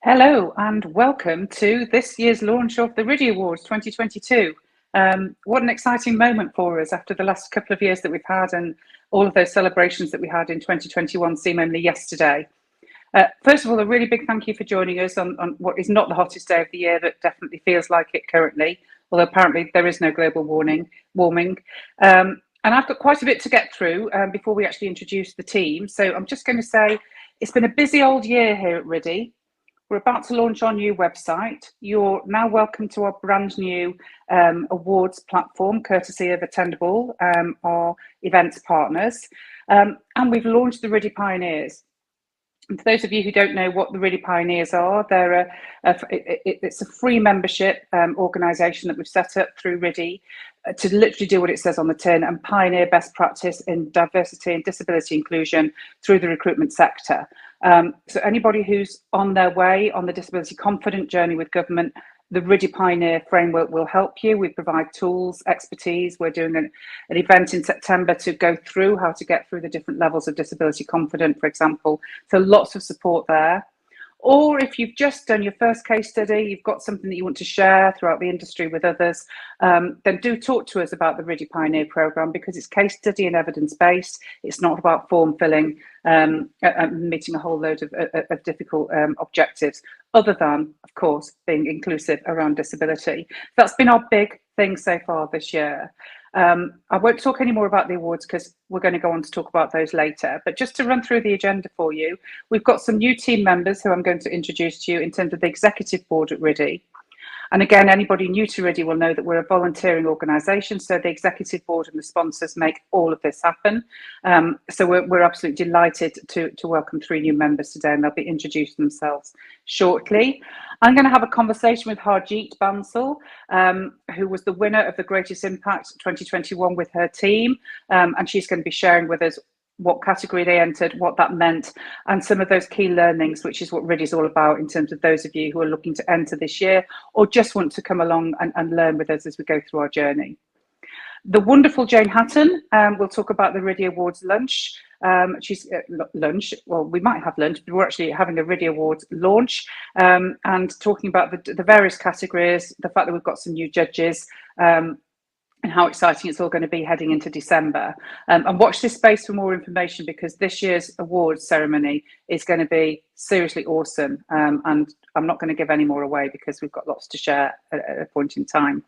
Hello and welcome to this year's launch of the RIDI Awards 2022. What an exciting moment for us after the last couple of years that we've had and all of those celebrations that we had in 2021 seem only yesterday. First of all, a really big thank you for joining us on what is not the hottest day of the year, but definitely feels like it currently, although apparently there is no global warming. And I've got quite a bit to get through before we actually introduce the team. So I'm just going to say it's been a busy old year here at RIDI. We're about to launch our new website. You're now welcome to our brand new awards platform, courtesy of Attendable, our events partners. And we've launched the RIDI Pioneers. And for those of you who don't know what the RIDI Pioneers are, it's a free membership organisation that we've set up through RIDI to literally do what it says on the tin and pioneer best practice in diversity and disability inclusion through the recruitment sector. So anybody who's on their way on the disability confident journey with government, the RIDI Pioneer framework will help you. We provide tools, expertise. We're doing an event in September to go through how to get through the different levels of disability confident, for example. So lots of support there. Or if you've just done your first case study, you've got something that you want to share throughout the industry with others, then do talk to us about the RIDI Pioneer programme, because it's case study and evidence-based. It's not about form filling and meeting a whole load of difficult objectives, other than, of course, being inclusive around disability. That's been our big thing so far this year. I won't talk any more about the awards because we're going to go on to talk about those later. But just to run through the agenda for you, we've got some new team members who I'm going to introduce to you in terms of the executive board at RIDI. And again, anybody new to RIDI will know that we're a volunteering organisation, so the executive board and the sponsors make all of this happen. So we're absolutely delighted to welcome 3 new members today, and they'll be introducing themselves shortly. I'm going to have a conversation with Harjeet Bansal, who was the winner of the Greatest Impact 2021 with her team, and she's going to be sharing with us what category they entered, what that meant, and some of those key learnings, which is what RIDI is all about in terms of those of you who are looking to enter this year or just want to come along and learn with us as we go through our journey. The wonderful Jane Hatton will talk about the RIDI Awards lunch. She's lunch, well, we might have lunch, but we're actually having a RIDI Awards launch and talking about the various categories, the fact that we've got some new judges, and how exciting it's all going to be heading into December. And watch this space for more information, because this year's awards ceremony is going to be seriously awesome. And I'm not going to give any more away because we've got lots to share at a point in time.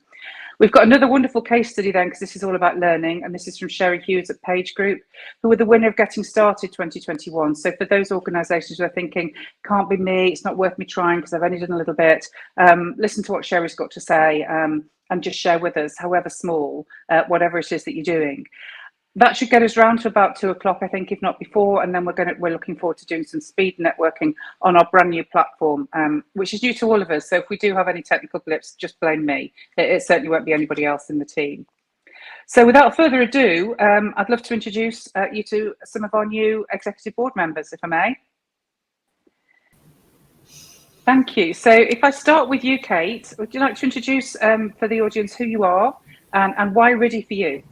We've got another wonderful case study then, because this is all about learning, and this is from Sherry Hughes at Page Group, who were the winner of Getting Started 2021. So for those organisations who are thinking, can't be me, it's not worth me trying because I've only done a little bit, listen to what Sherry's got to say and just share with us, however small, whatever it is that you're doing. That should get us round to about 2 o'clock, I think, if not before, and then we're looking forward to doing some speed networking on our brand new platform, which is new to all of us. So if we do have any technical blips, just blame me. It certainly won't be anybody else in the team. So without further ado, I'd love to introduce you to some of our new executive board members, if I may. Thank you. So if I start with you, Kate, would you like to introduce for the audience who you are and why RIDI for you?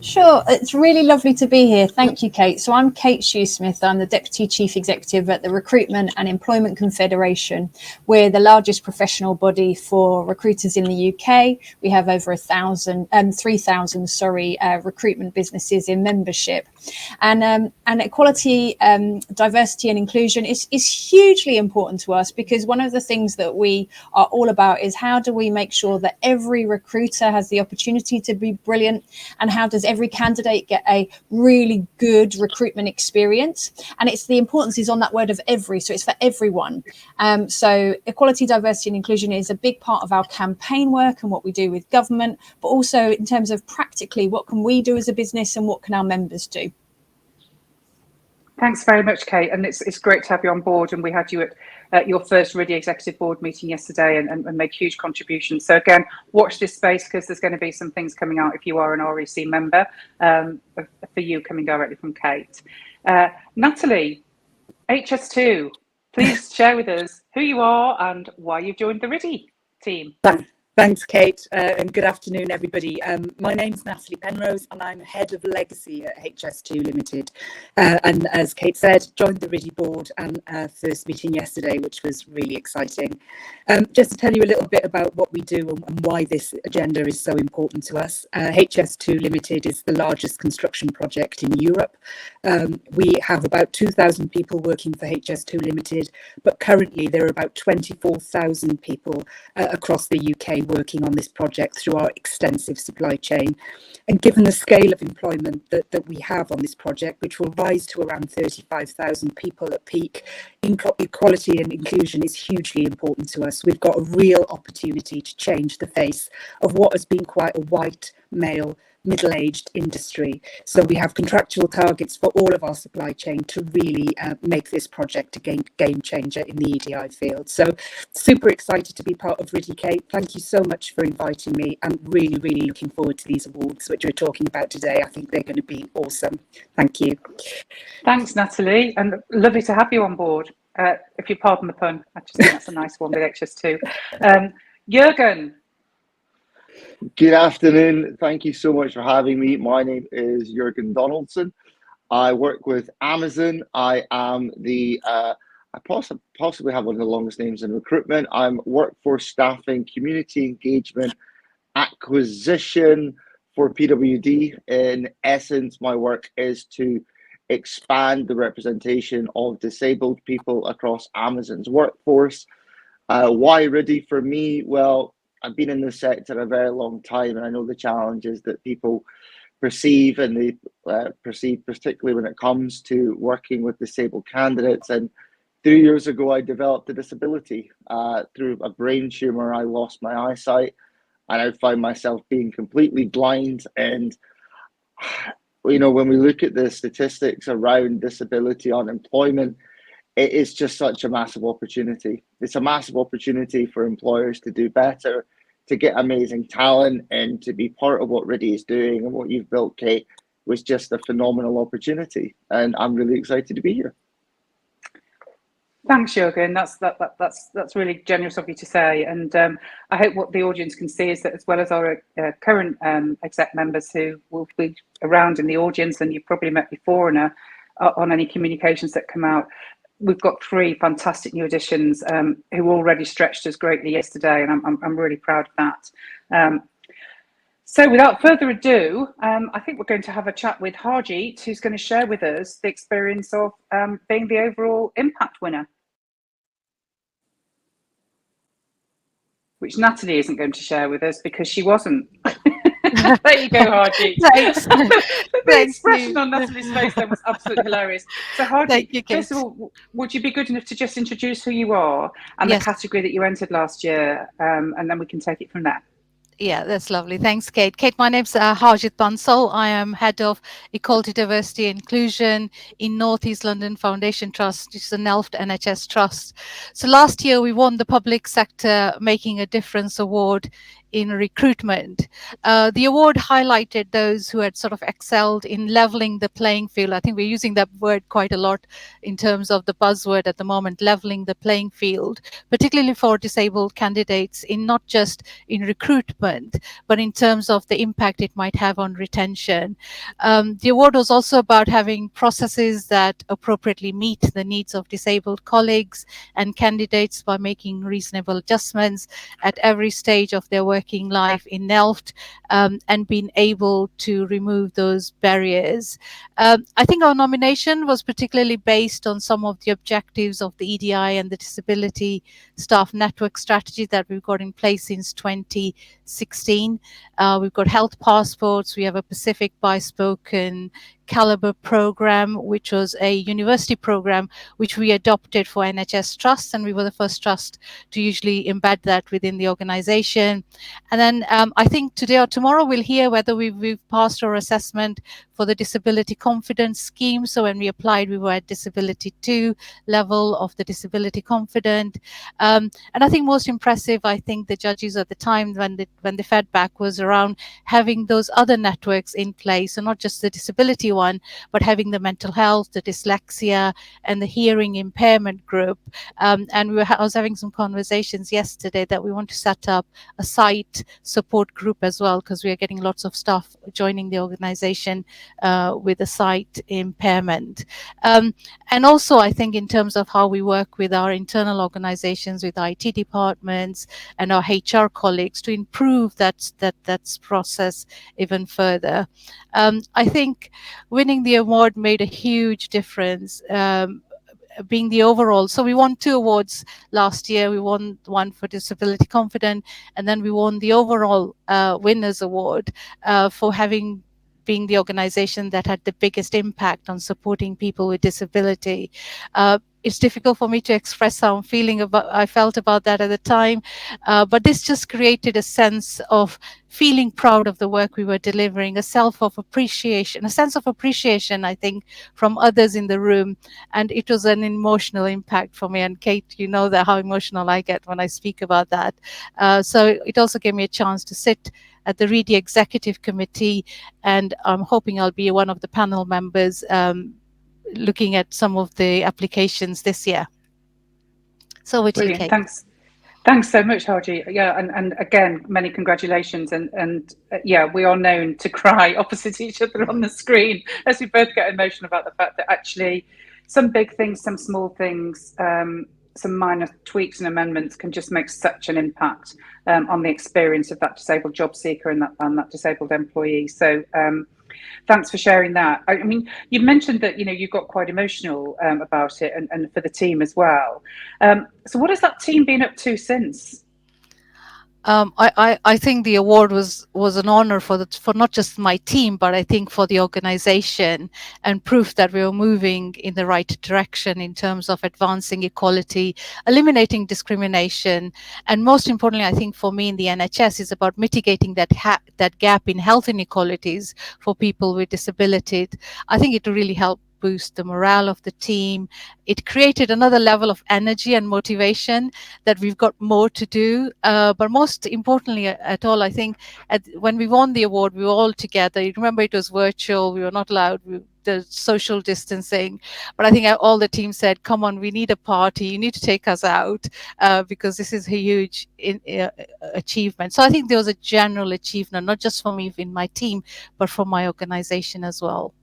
Sure, it's really lovely to be here. Thank you, Kate. So I'm Kate Shoesmith. I'm the Deputy Chief Executive at the Recruitment and Employment Confederation. We're the largest professional body for recruiters in the UK. We have over 3,000 recruitment businesses in membership. And equality, diversity and inclusion is hugely important to us, because one of the things that we are all about is how do we make sure that every recruiter has the opportunity to be brilliant, and how does every candidate get a really good recruitment experience. And it's the importance is on that word of every, so it's for everyone. So equality, diversity and inclusion is a big part of our campaign work and what we do with government, but also in terms of practically what can we do as a business and what can our members do. Thanks very much, Kate, and it's great to have you on board. And we had you at your first RIDI Executive Board meeting yesterday and made huge contributions. So again, watch this space, because there's going to be some things coming out if you are an REC member for you, coming directly from Kate. Natalie, HS2, please share with us who you are and why you've joined the RIDI team. Thanks, Kate, and good afternoon, everybody. My name's Natalie Penrose, and I'm Head of Legacy at HS2 Limited. And as Kate said, joined the RIDI board and first meeting yesterday, which was really exciting. Just to tell you a little bit about what we do and why this agenda is so important to us. HS2 Limited is the largest construction project in Europe. We have about 2,000 people working for HS2 Limited, but currently there are about 24,000 people across the UK working on this project through our extensive supply chain. And given the scale of employment that we have on this project, which will rise to around 35,000 people at peak, equality and inclusion is hugely important to us. We've got a real opportunity to change the face of what has been quite a white, male, middle-aged industry. So we have contractual targets for all of our supply chain to really make this project a game changer in the EDI field. So super excited to be part of RIDI, Kate. Thank you so much for inviting me. I'm really, really looking forward to these awards, which we're talking about today. I think they're going to be awesome. Thank you. Thanks, Natalie, and lovely to have you on board. If you pardon the pun, I just think that's a nice one with HS2. Jürgen. Good afternoon. Thank you so much for having me. My name is Jürgen Donaldson. I work with Amazon. I am the, I possibly have one of the longest names in recruitment. I'm workforce staffing, community engagement, acquisition for PWD. In essence, my work is to expand the representation of disabled people across Amazon's workforce. Why RIDI for me? Well, I've been in this sector a very long time, and I know the challenges that people perceive, and they perceive particularly when it comes to working with disabled candidates. And 3 years ago, I developed a disability. Through a brain tumor, I lost my eyesight, and I found myself being completely blind. And you know, when we look at the statistics around disability unemployment, it is just such a massive opportunity. It's a massive opportunity for employers to do better, to get amazing talent, and to be part of what RIDI is doing. And what you've built, Kate, was just a phenomenal opportunity. And I'm really excited to be here. Thanks, Jürgen. That's really generous of you to say. And I hope what the audience can see is that, as well as our current exec members who will be around in the audience, and you've probably met before and on any communications that come out, we've got 3 fantastic new additions who already stretched us greatly yesterday, and I'm really proud of that. So without further ado, I think we're going to have a chat with Harjeet, who's going to share with us the experience of being the overall impact winner, which Natalie isn't going to share with us because she wasn't. There you go, Harjeet. Thanks. The expression on Natalie's face then was absolutely hilarious. So Harjeet, first of all, would you be good enough to just introduce who you are and the category that you entered last year, and then we can take it from there. Yeah, that's lovely. Thanks, Kate. Kate, my name's Harjeet Bansal. I am Head of Equality, Diversity and Inclusion in North East London Foundation Trust, which is a NELFT NHS trust. So last year we won the Public Sector Making a Difference Award in recruitment. The award highlighted those who had sort of excelled in leveling the playing field. I think we're using that word quite a lot in terms of the buzzword at the moment, leveling the playing field, particularly for disabled candidates, in not just in recruitment, but in terms of the impact it might have on retention. The award was also about having processes that appropriately meet the needs of disabled colleagues and candidates by making reasonable adjustments at every stage of their working life in NELFT, and being able to remove those barriers. I think our nomination was particularly based on some of the objectives of the EDI and the Disability Staff Network strategy that we've got in place since 2016. We've got health passports, we have a Pacific Bespoken Caliber program, which was a university program which we adopted for NHS trusts, and we were the first trust to usually embed that within the organization. And then I think today or tomorrow we'll hear whether we've passed our assessment for the disability confidence scheme. So when we applied, we were at disability 2 level of the disability confident. And I think most impressive, I think the judges at the time when the feedback was around having those other networks in place, so not just the disability one, but having the mental health, the dyslexia, and the hearing impairment group. And I was having some conversations yesterday that we want to set up a sight support group as well, because we are getting lots of staff joining the organization with a sight impairment. And also, I think in terms of how we work with our internal organizations, with IT departments and our HR colleagues to improve that process even further. I think winning the award made a huge difference. Being the overall, so we won 2 awards last year. We won one for disability confident, and then we won the overall winners award for being the organization that had the biggest impact on supporting people with disability. It's difficult for me to express how I felt about that at the time, but this just created a sense of feeling proud of the work we were delivering, a sense of appreciation, I think, from others in the room. And it was an emotional impact for me. And Kate, you know that how emotional I get when I speak about that. So it also gave me a chance to sit at the RIDI Executive Committee, and I'm hoping I'll be one of the panel members looking at some of the applications this year. So with you, Kate. Thanks so much, Harji. Yeah, and again, many congratulations. And yeah, we are known to cry opposite each other on the screen as we both get emotional about the fact that actually some big things, some small things, some minor tweaks and amendments can just make such an impact on the experience of that disabled job seeker and that disabled employee. So thanks for sharing that. I mean, you mentioned that, you got quite emotional about it, and for the team as well. So what has that team been up to since? I think the award was an honor for not just my team, but I think for the organization, and proof that we were moving in the right direction in terms of advancing equality, eliminating discrimination, and most importantly, I think for me in the NHS is about mitigating that gap in health inequalities for people with disability. I think it really helped boost the morale of the team. It created another level of energy and motivation that we've got more to do. But most importantly at all, I think when we won the award, we were all together. You remember it was virtual. We were not allowed the social distancing. But I think all the team said, come on, we need a party. You need to take us out because this is a huge achievement. So I think there was a general achievement, not just for me in my team, but for my organization as well.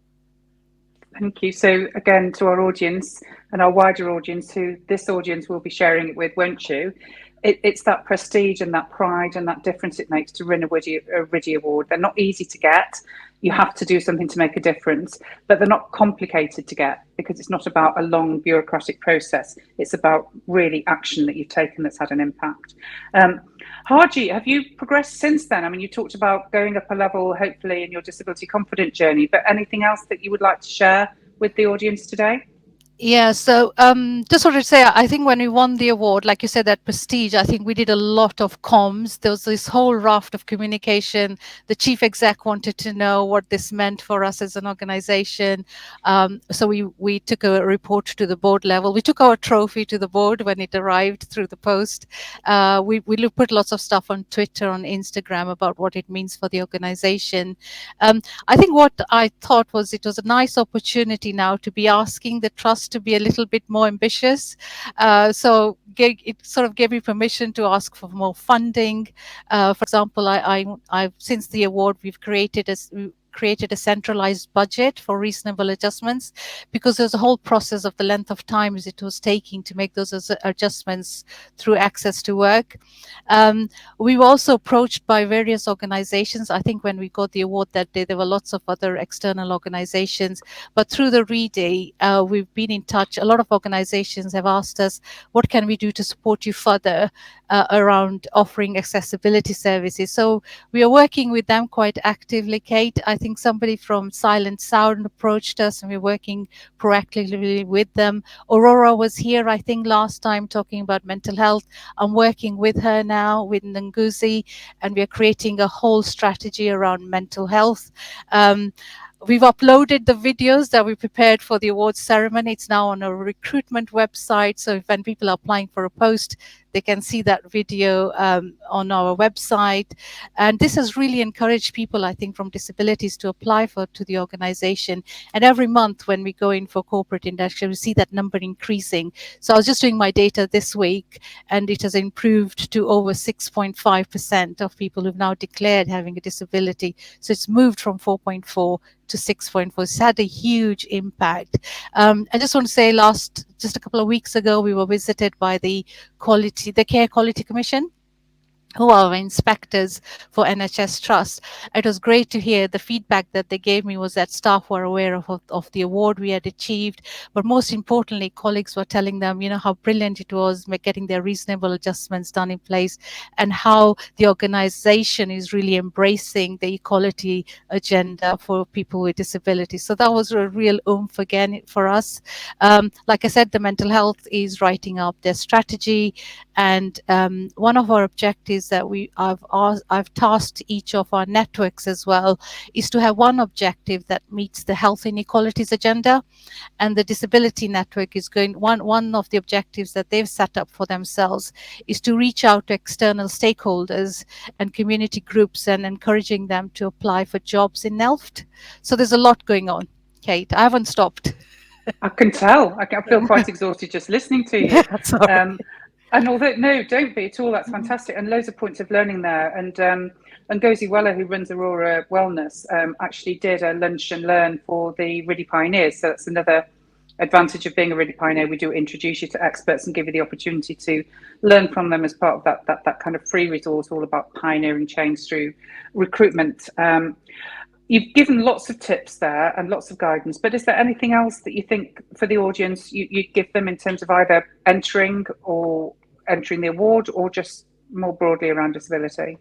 Thank you. So again, to our audience and our wider audience, who this audience will be sharing it with, won't you? It's that prestige and that pride and that difference it makes to win a RIDI award. They're not easy to get. You have to do something to make a difference, but they're not complicated to get because it's not about a long bureaucratic process. It's about really action that you've taken that's had an impact. Harji, have you progressed since then? I mean, you talked about going up a level, hopefully, in your disability confident journey, but anything else that you would like to share with the audience today? Yeah, so just wanted to say, I think when we won the award, like you said, that prestige, I think we did a lot of comms. There was this whole raft of communication. The chief exec wanted to know what this meant for us as an organization. So we took a report to the board level. We took our trophy to the board when it arrived through the post. We put lots of stuff on Twitter, on Instagram about what it means for the organization. I think what I thought was it was a nice opportunity now to be asking the trust to be a little bit more ambitious. So it sort of gave me permission to ask for more funding. For example, I've since the award, we've created a centralized budget for reasonable adjustments, because there's a whole process of the length of time it was taking to make those adjustments through access to work. We were also approached by various organizations. I think when we got the award that day, there were lots of other external organizations, but through the RIDI, we've been in touch. A lot of organizations have asked us, what can we do to support you further around offering accessibility services? So we are working with them quite actively, Kate. I think somebody from Silent Sound approached us, and we're working proactively with them. Aurora was here, I think, last time talking about mental health. I'm working with her now, with Nguzi, and we are creating a whole strategy around mental health. We've uploaded the videos that we prepared for the awards ceremony. It's now on a recruitment website. So when people are applying for a post, they can see that video on our website. And this has really encouraged people, I think, from disabilities to apply to the organization. And every month when we go in for corporate induction, we see that number increasing. So I was just doing my data this week, and it has improved to over 6.5% of people who've now declared having a disability. So it's moved from 4.4 to 6.4. It's had a huge impact. I just want to say just a couple of weeks ago, we were visited by the Care Quality Commission, who are inspectors for NHS Trust. It was great to hear the feedback that they gave me was that staff were aware of the award we had achieved, but most importantly, colleagues were telling them, how brilliant it was getting their reasonable adjustments done in place, and how the organization is really embracing the equality agenda for people with disabilities. So that was a real oomph again for us. Like I said, the mental health is writing up their strategy, and one of our objectives that I've tasked each of our networks as well is to have one objective that meets the health inequalities agenda. And the disability network is one of the objectives that they've set up for themselves is to reach out to external stakeholders and community groups and encouraging them to apply for jobs in Nelft. So there's a lot going on, Kate. I haven't stopped. I can tell. I feel quite exhausted just listening to you. Sorry. And although, no, don't be at all. That's fantastic. And loads of points of learning there. And Ngozi Weller, who runs Aurora Wellness, actually did a lunch and learn for the RIDI pioneers. So that's another advantage of being a RIDI pioneer. We do introduce you to experts and give you the opportunity to learn from them as part of that kind of free resource all about pioneering change through recruitment. You've given lots of tips there and lots of guidance, but is there anything else that you think for the audience you'd give them in terms of either entering the award or just more broadly around disability?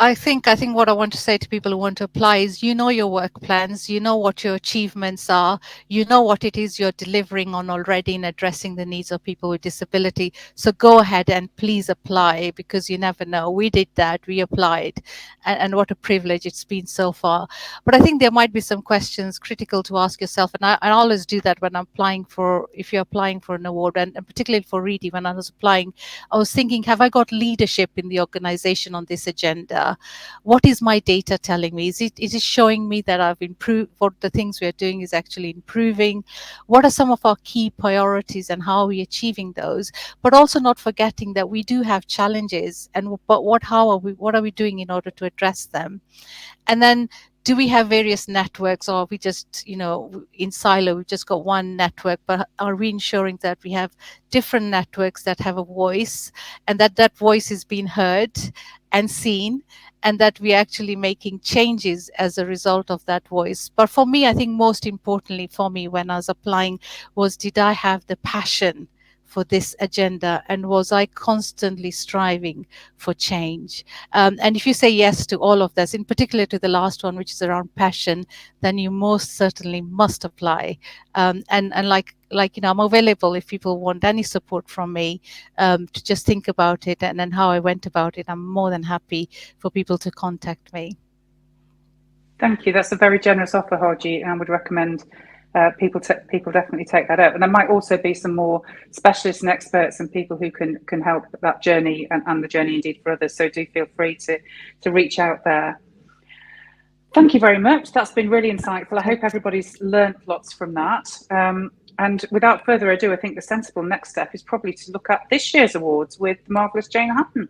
I think what I want to say to people who want to apply is, your work plans, what your achievements are, what it is you're delivering on already in addressing the needs of people with disability. So go ahead and please apply, because you never know. We did that, we applied, and what a privilege it's been so far. But I think there might be some questions critical to ask yourself, and I always do that when I'm if you're applying for an award, and particularly for RIDI, when I was applying, I was thinking, have I got leadership in the organization on this agenda? What is my data telling me? Is it showing me that I've improved? What the things we are doing is actually improving? What are some of our key priorities and how are we achieving those? But also not forgetting that we do have challenges, but what are we doing in order to address them? And then, do we have various networks, or are we just, in silo, we've just got one network, but are we ensuring that we have different networks that have a voice, and that voice is being heard and seen, and that we're actually making changes as a result of that voice? But for me, I think most importantly for me when I was applying was, did I have the passion for this agenda, and was I constantly striving for change? And if you say yes to all of this, in particular to the last one, which is around passion, then you most certainly must apply. And like I'm available if people want any support from me, to just think about it and then how I went about it. I'm more than happy for people to contact me. Thank you. That's a very generous offer, Haji, and I would recommend people definitely take that up. And there might also be some more specialists and experts and people who can help that journey and the journey indeed for others. So do feel free to reach out there. Thank you very much. That's been really insightful. I hope everybody's learned lots from that. And without further ado, I think the sensible next step is probably to look at this year's awards with the marvellous Jane Hatton.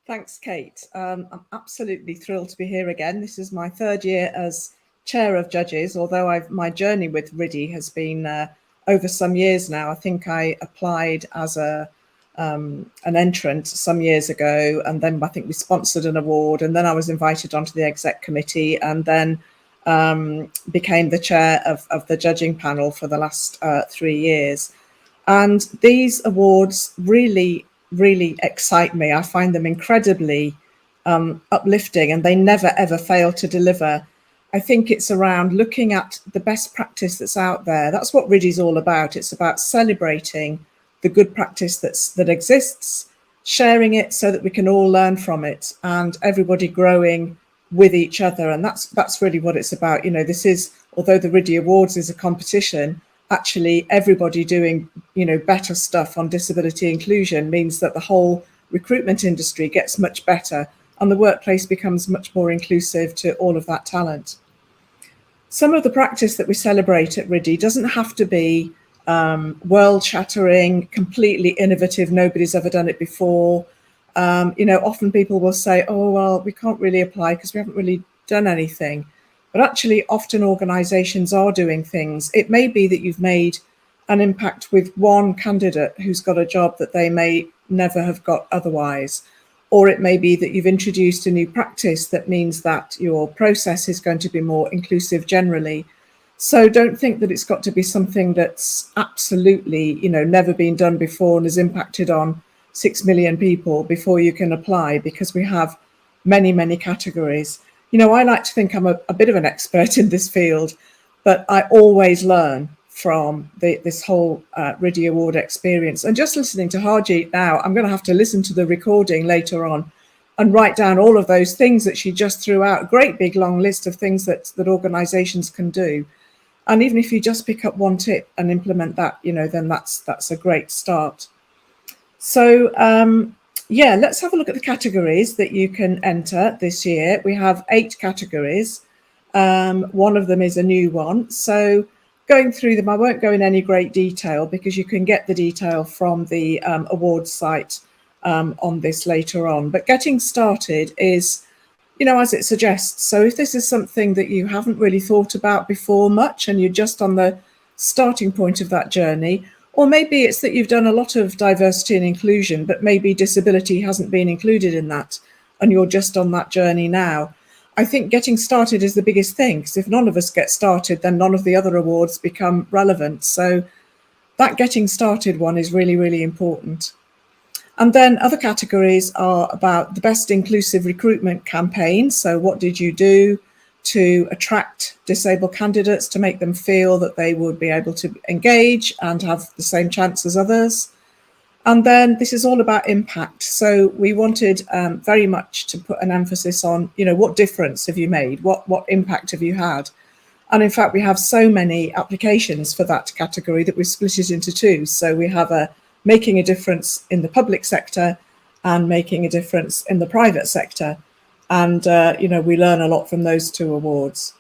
Thanks, Kate. I'm absolutely thrilled to be here again. This is my third year as chair of judges, although my journey with RIDI has been over some years now. I think I applied as an entrant some years ago, and then I think we sponsored an award, and then I was invited onto the exec committee, and then became the chair of the judging panel for the last 3 years. And these awards really excite me. I find them incredibly uplifting, and they never ever fail to deliver. I think it's around looking at the best practice that's out there. That's what RIDI is all about. It's about celebrating the good practice that exists, sharing it so that we can all learn from it, and everybody growing with each other. And that's really what it's about. You know, this is, although the RIDI Awards is a competition, actually everybody doing, you know, better stuff on disability inclusion means that the whole recruitment industry gets much better and the workplace becomes much more inclusive to all of that talent. Some of the practice that we celebrate at RIDI doesn't have to be world-shattering, completely innovative, nobody's ever done it before. You know, often people will say, oh, well, we can't really apply because we haven't really done anything. But actually, often organisations are doing things. It may be that you've made an impact with one candidate who's got a job that they may never have got otherwise. Or it may be that you've introduced a new practice that means that your process is going to be more inclusive generally. So don't think that it's got to be something that's absolutely, you know, never been done before and has impacted on 6 million people before you can apply, because we have many, many categories. You know, I like to think I'm a bit of an expert in this field, but I always learn from this whole RIDI Award experience. And just listening to Harjeet now, I'm going to have to listen to the recording later on and write down all of those things that she just threw out, a great big long list of things that organisations can do. And even if you just pick up one tip and implement that, you know, then that's a great start. So yeah, let's have a look at the categories that you can enter this year. We have 8 categories. One of them is a new one. So going through them, I won't go in any great detail because you can get the detail from the awards site on this later on. But getting started is, you know, as it suggests. So if this is something that you haven't really thought about before much and you're just on the starting point of that journey, or maybe it's that you've done a lot of diversity and inclusion, but maybe disability hasn't been included in that and you're just on that journey now. I think getting started is the biggest thing, because if none of us get started, then none of the other awards become relevant. So that getting started one is really, really important. And then other categories are about the best inclusive recruitment campaign. So what did you do to attract disabled candidates, to make them feel that they would be able to engage and have the same chance as others? And then this is all about impact. So we wanted very much to put an emphasis on, you know, what difference have you made? What impact have you had? And in fact, we have so many applications for that category that we split it into 2. So we have a making a difference in the public sector and making a difference in the private sector. And, you know, we learn a lot from those 2 awards.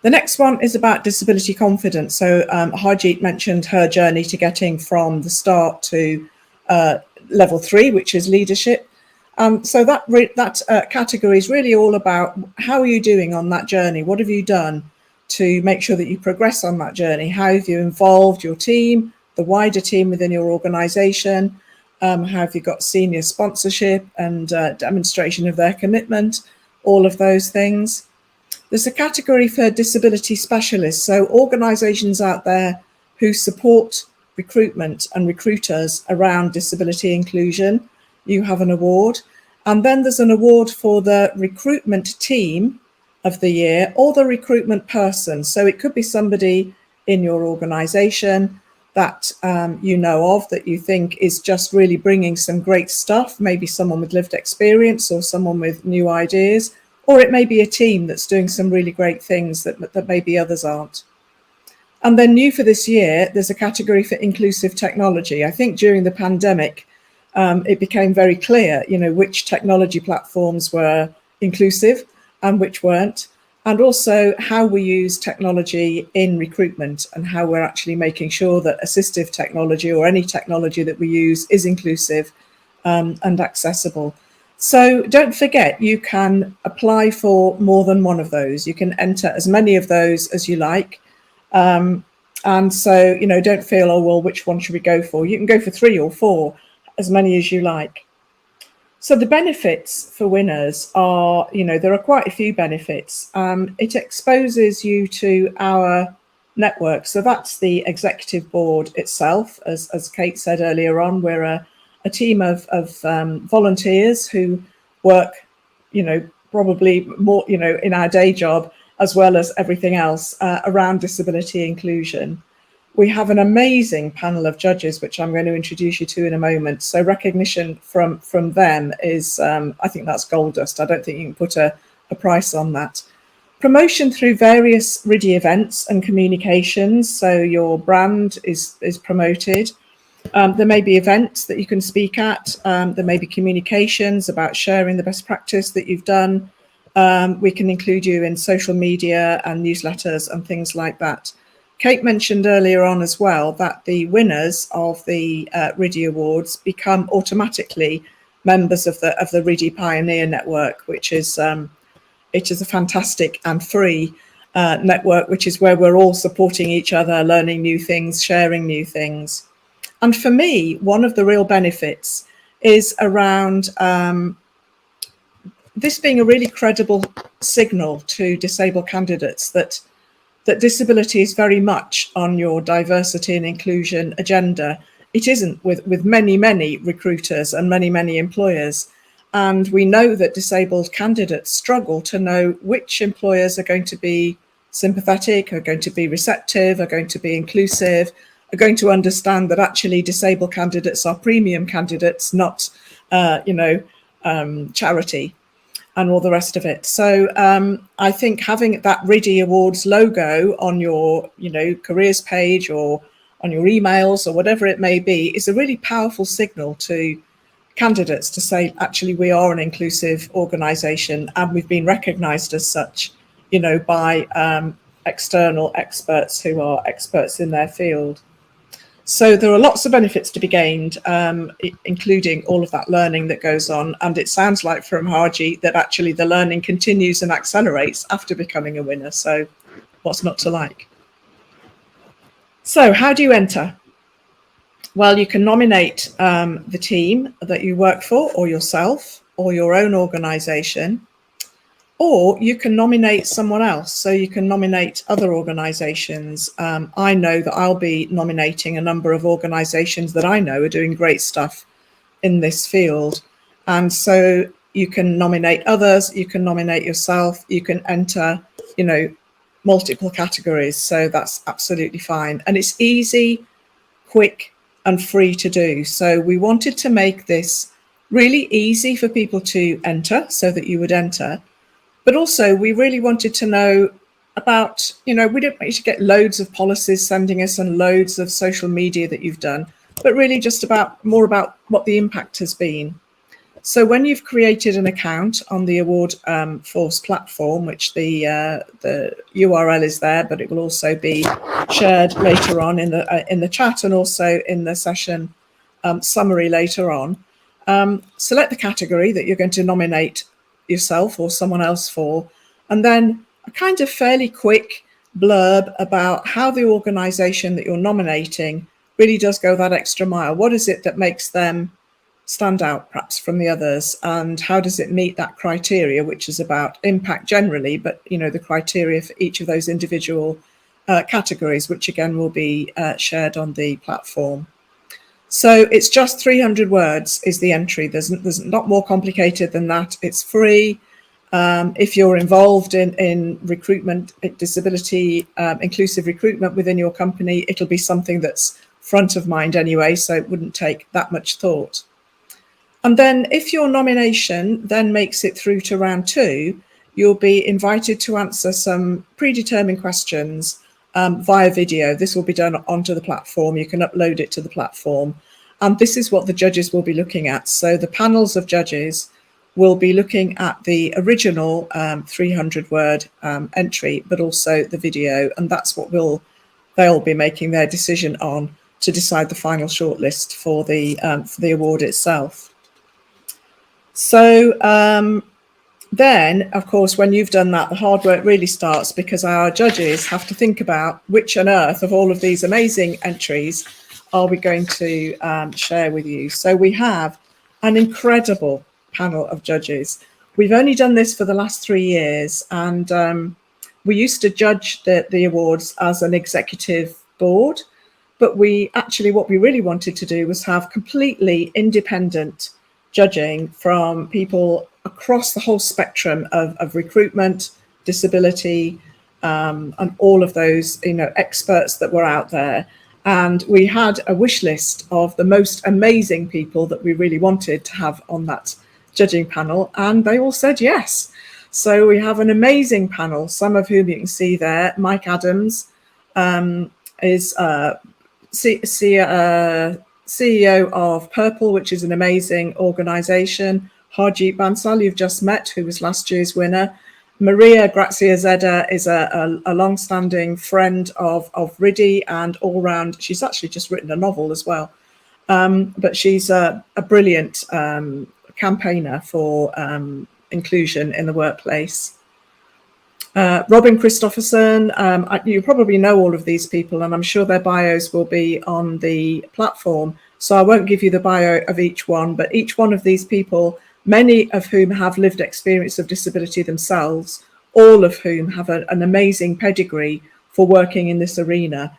The next one is about disability confidence. So Harjeet mentioned her journey to getting from the start to level 3, which is leadership. So that category is really all about how are you doing on that journey? What have you done to make sure that you progress on that journey? How have you involved your team, the wider team within your organisation? How have you got senior sponsorship and demonstration of their commitment? All of those things. There's a category for disability specialists, so organisations out there who support recruitment and recruiters around disability inclusion. You have an award. And then there's an award for the recruitment team of the year or the recruitment person. So it could be somebody in your organisation that you know of, that you think is just really bringing some great stuff, maybe someone with lived experience or someone with new ideas. Or it may be a team that's doing some really great things that maybe others aren't. And then new for this year, there's a category for inclusive technology. I think during the pandemic, it became very clear, you know, which technology platforms were inclusive and which weren't. And also how we use technology in recruitment and how we're actually making sure that assistive technology or any technology that we use is inclusive and accessible. So don't forget, you can apply for more than one of those. You can enter as many of those as you like. And so, you know, don't feel, oh, well, which one should we go for? You can go for 3 or 4, as many as you like. So the benefits for winners are, you know, there are quite a few benefits. It exposes you to our network. So that's the executive board itself. As Kate said earlier on, we're a team of volunteers who work, you know, probably more, you know, in our day job, as well as everything else around disability inclusion. we have an amazing panel of judges, which I'm going to introduce you to in a moment. So recognition from them is, I think that's gold dust. I don't think you can put a price on that. Promotion through various RIDI events and communications. So your brand is promoted. There may be events that you can speak at. There may be communications about sharing the best practice that you've done. We can include you in social media and newsletters and things like that. Kate mentioned earlier on as well that the winners of the RIDI Awards become automatically members of the RIDI Pioneer Network, which is it is a fantastic and free network, which is where we're all supporting each other, learning new things, sharing new things. And for me, one of the real benefits is around this being a really credible signal to disabled candidates that disability is very much on your diversity and inclusion agenda. It isn't with many, many recruiters and many, many employers. And we know that disabled candidates struggle to know which employers are going to be sympathetic, are going to be receptive, are going to be inclusive, are going to understand that actually disabled candidates are premium candidates, not, charity and all the rest of it. So I think having that RIDI Awards logo on your, careers page or on your emails or whatever it may be is a really powerful signal to candidates to say, actually, we are an inclusive organisation and we've been recognised as such, by external experts who are experts in their field. So there are lots of benefits to be gained, including all of that learning that goes on. And it sounds like from Harji that actually the learning continues and accelerates after becoming a winner. So what's not to like? So how do you enter? Well, you can nominate the team that you work for or yourself or your own organisation, or you can nominate someone else. So you can nominate other organisations. I know that I'll be nominating a number of organisations that I know are doing great stuff in this field. And so you can nominate others, you can nominate yourself, you can enter, multiple categories. So that's absolutely fine. And it's easy, quick, and free to do. So we wanted to make this really easy for people to enter so that you would enter. But also we really wanted to know about, we don't want you to get loads of policies sending us and loads of social media that you've done, but really just more about what the impact has been. So when you've created an account on the Award Force platform, which the URL is there, but it will also be shared later on in the chat and also in the session summary later on. Select the category that you're going to nominate yourself or someone else for, and then a kind of fairly quick blurb about how the organisation that you're nominating really does go that extra mile. What is it that makes them stand out perhaps from the others, and how does it meet that criteria, which is about impact generally, but the criteria for each of those individual categories, which again will be shared on the platform. So it's just 300 words is the entry. There's not more complicated than that. It's free. If you're involved in recruitment, disability, inclusive recruitment within your company, it'll be something that's front of mind anyway, so it wouldn't take that much thought. And then if your nomination then makes it through to round 2, you'll be invited to answer some predetermined questions via video. This will be done onto the platform. You can upload it to the platform. And this is what the judges will be looking at. So the panels of judges will be looking at the original 300-word entry, but also the video. And that's what they'll be making their decision on to decide the final shortlist for the award itself. So then, of course, when you've done that, the hard work really starts, because our judges have to think about which on earth of all of these amazing entries are we going to share with you. So we have an incredible panel of judges. We've only done this for the last 3 years, and we used to judge the awards as an executive board, but what we really wanted to do was have completely independent judging from people across the whole spectrum of recruitment, disability, and all of those, experts that were out there. And we had a wish list of the most amazing people that we really wanted to have on that judging panel, and they all said yes. So we have an amazing panel, some of whom you can see there. Mike Adams is CEO of Purple, which is an amazing organisation. Harjeet Bansal, you've just met, who was last year's winner. Maria Grazia Zeda is a long-standing friend of RIDI and all-round. She's actually just written a novel as well, but she's a brilliant campaigner for inclusion in the workplace. Robin Christopherson, you probably know all of these people, and I'm sure their bios will be on the platform, so I won't give you the bio of each one, but each one of these people, many of whom have lived experience of disability themselves, all of whom have an amazing pedigree for working in this arena,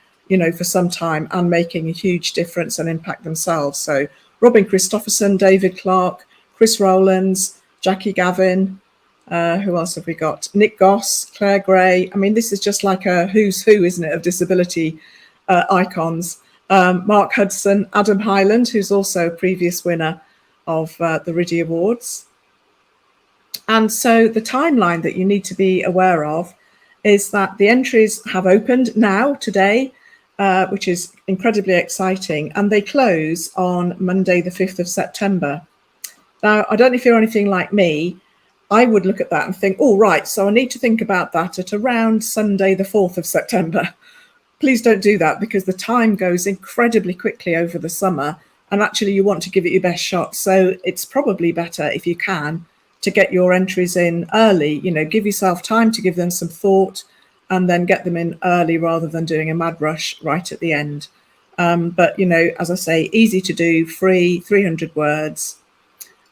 for some time and making a huge difference and impact themselves. So Robin Christopherson, David Clark, Chris Rowlands, Jackie Gavin, who else have we got? Nick Goss, Claire Gray. I mean, this is just like a who's who, isn't it, of disability icons. Mark Hudson, Adam Hyland, who's also a previous winner of the RIDI Awards. And so the timeline that you need to be aware of is that the entries have opened now, today, which is incredibly exciting, and they close on Monday, the 5th of September. Now, I don't know if you're anything like me, I would look at that and think, oh, right, so I need to think about that at around Sunday, the 4th of September. Please don't do that, because the time goes incredibly quickly over the summer, and actually you want to give it your best shot. So it's probably better, if you can, to get your entries in early, give yourself time to give them some thought and then get them in early rather than doing a mad rush right at the end. But, as I say, easy to do, free, 300 words.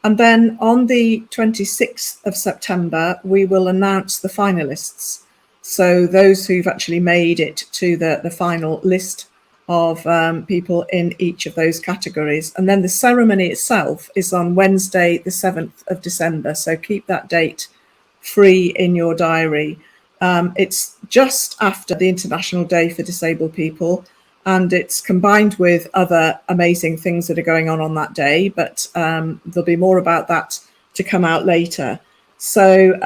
And then on the 26th of September, we will announce the finalists. So those who've actually made it to the final list of people in each of those categories. And then the ceremony itself is on Wednesday, the 7th of December. So keep that date free in your diary. It's just after the International Day for Disabled People, and it's combined with other amazing things that are going on that day, but there'll be more about that to come out later. So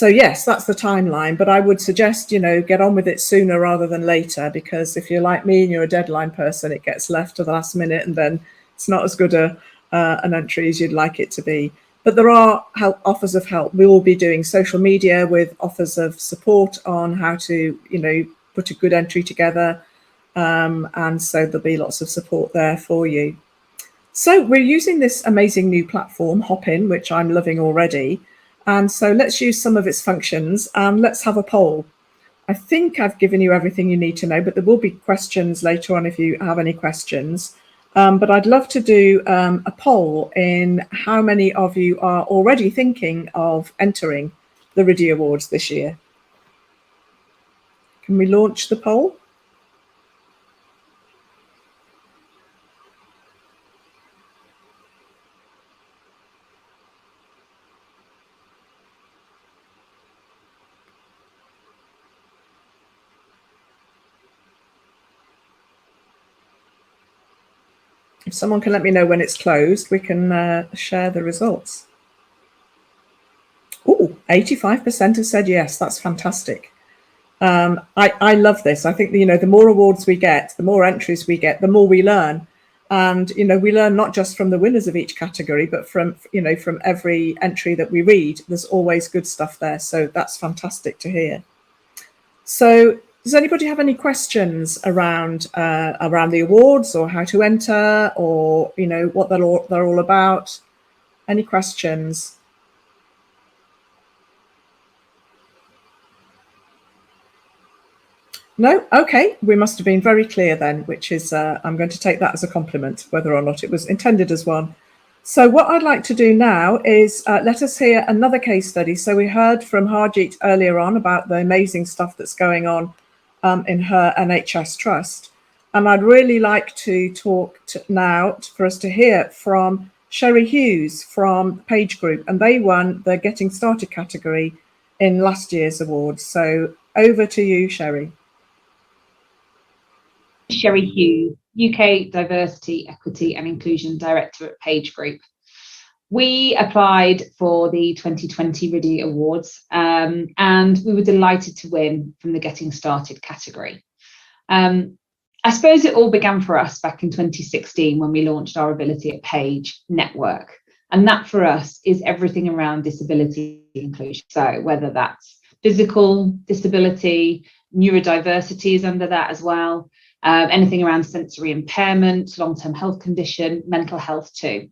yes, that's the timeline, but I would suggest, get on with it sooner rather than later, because if you're like me and you're a deadline person, it gets left to the last minute and then it's not as good an entry as you'd like it to be. But there are offers of help. We will be doing social media with offers of support on how to, put a good entry together. And so there'll be lots of support there for you. So we're using this amazing new platform, Hopin, which I'm loving already. And so let's use some of its functions and let's have a poll. I think I've given you everything you need to know, but there will be questions later on if you have any questions. But I'd love to do a poll in how many of you are already thinking of entering the RIDI Awards this year. Can we launch the poll? If someone can let me know when it's closed, we can share the results. Oh, 85% have said yes. That's fantastic. I love this. I think, the more awards we get, the more entries we get, the more we learn. And, we learn not just from the winners of each category, but from every entry that we read. There's always good stuff there. So that's fantastic to hear. So does anybody have any questions around the awards, or how to enter, or what they're all about? Any questions? No? Okay, we must have been very clear then, which is I'm going to take that as a compliment, whether or not it was intended as one. So what I'd like to do now is let us hear another case study. So we heard from Harjeet earlier on about the amazing stuff that's going on in her NHS trust. And I'd really like to talk now for us to hear from Sherry Hughes from Page Group, and they won the Getting Started category in last year's awards. So over to you, Sherry. Sherry Hughes, UK Diversity, Equity and Inclusion Director at Page Group. We applied for the 2020 RIDI Awards and we were delighted to win from the Getting Started category. I suppose it all began for us back in 2016 when we launched our Ability at Page network. And that for us is everything around disability inclusion. So whether that's physical disability, neurodiversity is under that as well, anything around sensory impairment, long-term health condition, mental health too.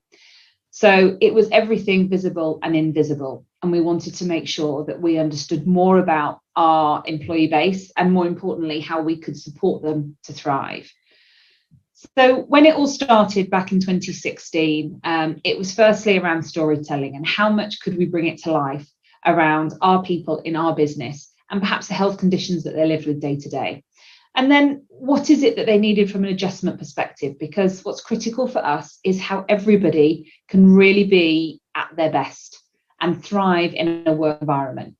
So it was everything visible and invisible. And we wanted to make sure that we understood more about our employee base and more importantly, how we could support them to thrive. So when it all started back in 2016, it was firstly around storytelling and how much could we bring it to life around our people in our business and perhaps the health conditions that they lived with day to day. And then what is it that they needed from an adjustment perspective? Because what's critical for us is how everybody can really be at their best and thrive in a work environment.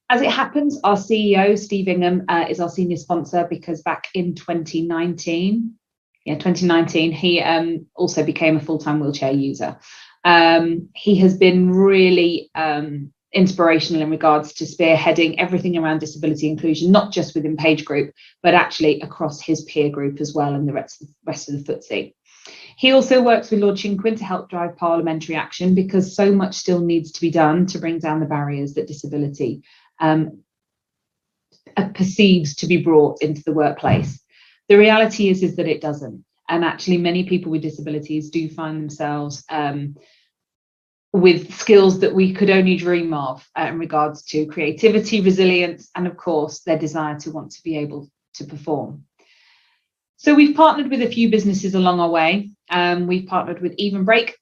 As it happens, our CEO, Steve Ingham, is our senior sponsor because back in 2019, he also became a full-time wheelchair user. He has been really inspirational in regards to spearheading everything around disability inclusion, not just within Page Group, but actually across his peer group as well and the rest of the FTSE. He also works with Lord Chinquin to help drive parliamentary action because so much still needs to be done to bring down the barriers that disability perceives to be brought into the workplace. The reality is that it doesn't. And actually many people with disabilities do find themselves with skills that we could only dream of in regards to creativity, resilience, and of course, their desire to want to be able to perform. So we've partnered with a few businesses along our way. We've partnered with Even Break,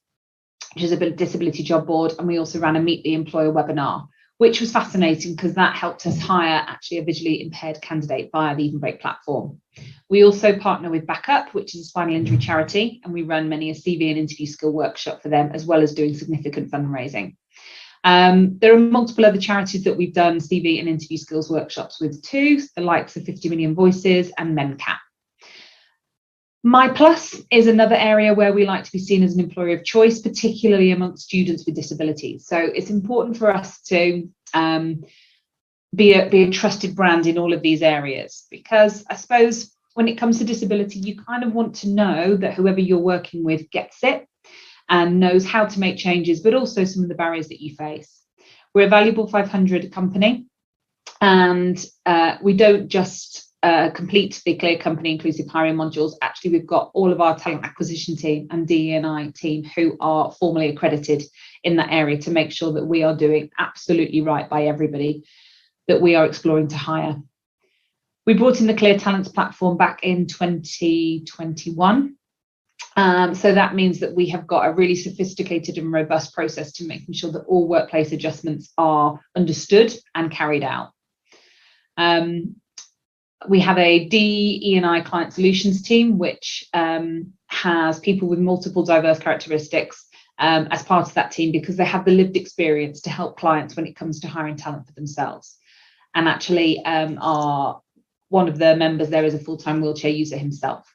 which is a disability job board, and we also ran a Meet the Employer webinar, which was fascinating because that helped us hire actually a visually impaired candidate via the Even Break platform. We also partner with Backup, which is a spinal injury charity, and we run many a CV and interview skill workshop for them, as well as doing significant fundraising. There are multiple other charities that we've done CV and interview skills workshops with too, the likes of 50 Million Voices and MenCat. My Plus is another area where we like to be seen as an employer of choice, particularly amongst students with disabilities. So it's important for us to be a trusted brand in all of these areas, because I suppose when it comes to disability, you kind of want to know that whoever you're working with gets it and knows how to make changes, but also some of the barriers that you face. We're a valuable 500 company, and we don't just complete the Clear Company inclusive hiring modules. Actually, we've got all of our talent acquisition team and DE&I team who are formally accredited in that area to make sure that we are doing absolutely right by everybody that we are exploring to hire. We brought in the Clear Talents platform back in 2021. So that means that we have got a really sophisticated and robust process to making sure that all workplace adjustments are understood and carried out. We have a DE&I client solutions team, which has people with multiple diverse characteristics as part of that team because they have the lived experience to help clients when it comes to hiring talent for themselves. And actually, one of the members there is a full-time wheelchair user himself.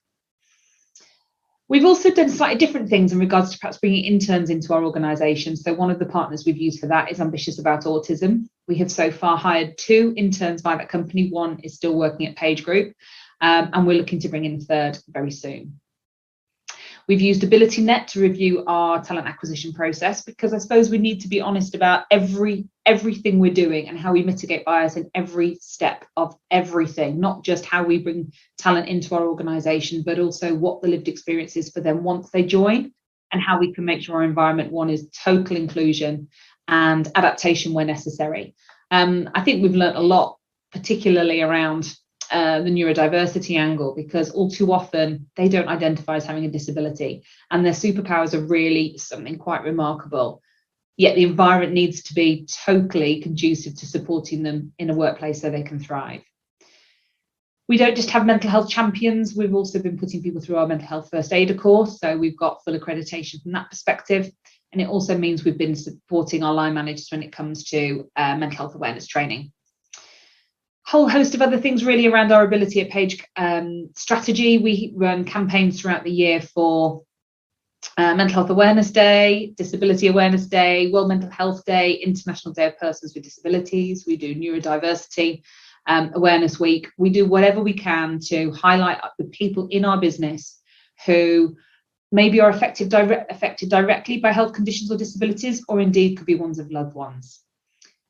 We've also done slightly different things in regards to perhaps bringing interns into our organisation. So one of the partners we've used for that is Ambitious About Autism. We have so far hired 2 interns by that company. One is still working at Page Group, and we're looking to bring in a 3rd very soon. We've used AbilityNet to review our talent acquisition process because I suppose we need to be honest about everything we're doing and how we mitigate bias in every step of everything, not just how we bring talent into our organisation, but also what the lived experience is for them once they join and how we can make sure our environment, one, is total inclusion and adaptation where necessary. I think we've learned a lot, particularly around the neurodiversity angle, because all too often they don't identify as having a disability and their superpowers are really something quite remarkable. Yet the environment needs to be totally conducive to supporting them in a workplace so they can thrive. We don't just have mental health champions, we've also been putting people through our mental health first aider course, so we've got full accreditation from that perspective. And it also means we've been supporting our line managers when it comes to mental health awareness training. Whole host of other things really around our ability at Page strategy. We run campaigns throughout the year for Mental Health Awareness Day, Disability Awareness Day, World Mental Health Day, International Day of Persons with Disabilities. We do Neurodiversity Awareness Week. We do whatever we can to highlight the people in our business who maybe are affected directly by health conditions or disabilities, or indeed could be ones of loved ones.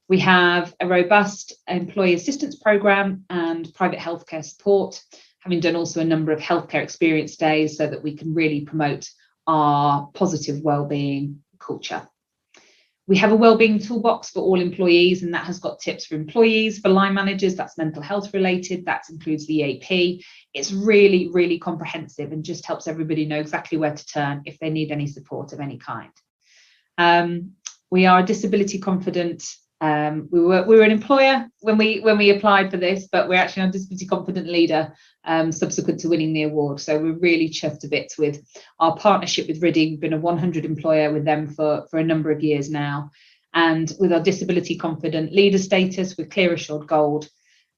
We have a robust employee assistance programme and private healthcare support, having done also a number of healthcare experience days so that we can really promote our positive wellbeing culture. We have a wellbeing toolbox for all employees, and that has got tips for employees, for line managers, that's mental health related, that includes the EAP. It's really, really comprehensive and just helps everybody know exactly where to turn if they need any support of any kind. We are a disability confident. We were an employer when we applied for this, but we're actually a disability confident leader subsequent to winning the award. So we're really chuffed a bit with our partnership with RIDI. We've been a 100 employer with them for a number of years now. And with our disability confident leader status, we're Clear Assured Gold.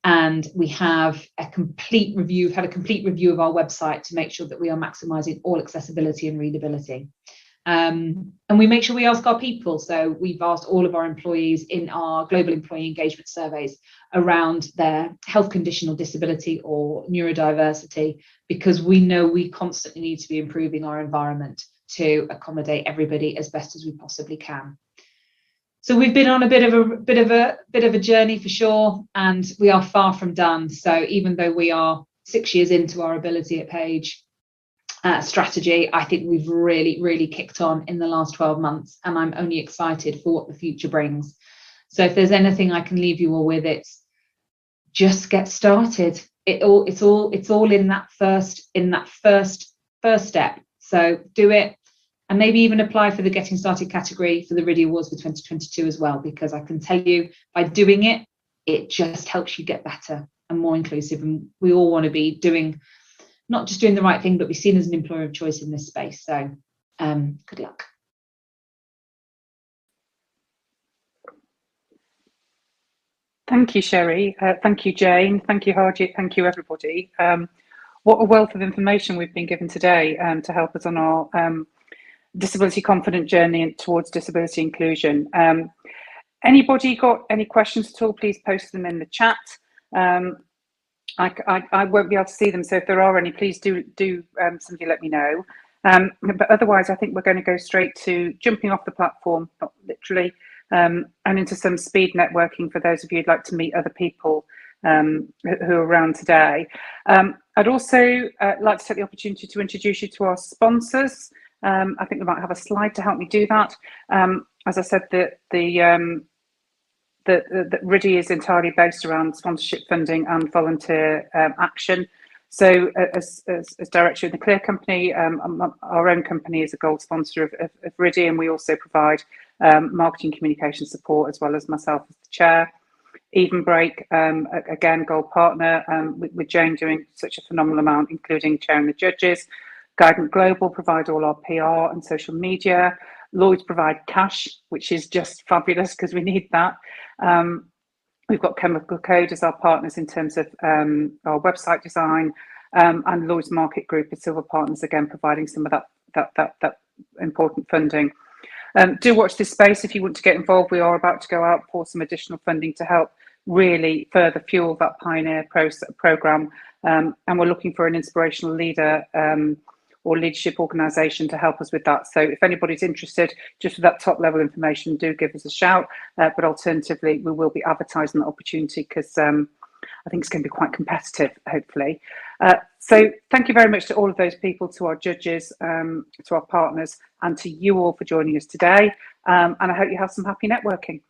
And we have a complete review, we've had a complete review of our website to make sure that we are maximising all accessibility and readability. And we make sure we ask our people. So we've asked all of our employees in our global employee engagement surveys around their health condition or disability or neurodiversity, because we know we constantly need to be improving our environment to accommodate everybody as best as we possibly can. So we've been on a bit of a journey for sure, and we are far from done. So even though we are 6 years into our ability at Page strategy, I think we've really kicked on in the last 12 months, and I'm only excited for what the future brings. So if there's anything I can leave you all with, it's just get started. It's all in that first step. So do it, and maybe even apply for the Getting Started category for the RIDI Awards for 2022 as well, because I can tell you by doing it, it just helps you get better and more inclusive. And we all want to be not just doing the right thing, but be seen as an employer of choice in this space. So good luck. Thank you, Sherry. Thank you, Jane. Thank you, Harjit. Thank you, everybody. What a wealth of information we've been given today to help us on our disability confident journey towards disability inclusion. Anybody got any questions at all, please post them in the chat. I won't be able to see them, so if there are any, please do somebody let me know. But otherwise, I think we're going to go straight to jumping off the platform, not literally, and into some speed networking for those of you who'd like to meet other people who are around today. I'd also like to take the opportunity to introduce you to our sponsors. I think we might have a slide to help me do that. As I said, the RIDI is entirely based around sponsorship funding and volunteer action. So as director of the Clear Company, our own company is a gold sponsor of RIDI, and we also provide marketing communication support, as well as myself as the chair. Even Break, again, gold partner, with Jane doing such a phenomenal amount, including chairing the judges. Guidant Global provide all our PR and social media. Lloyds provide cash, which is just fabulous because we need that. We've got Chemical Code as our partners in terms of our website design, and Lloyds Market Group as silver partners, again providing some of that important funding. Do watch this space if you want to get involved. We are about to go out for some additional funding to help really further fuel that pioneer programme, and we're looking for an inspirational leader or leadership organisation to help us with that. So if anybody's interested, just with that top level information, do give us a shout. But alternatively, we will be advertising that opportunity because I think it's going to be quite competitive, hopefully. So thank you very much to all of those people, to our judges, to our partners, and to you all for joining us today. And I hope you have some happy networking.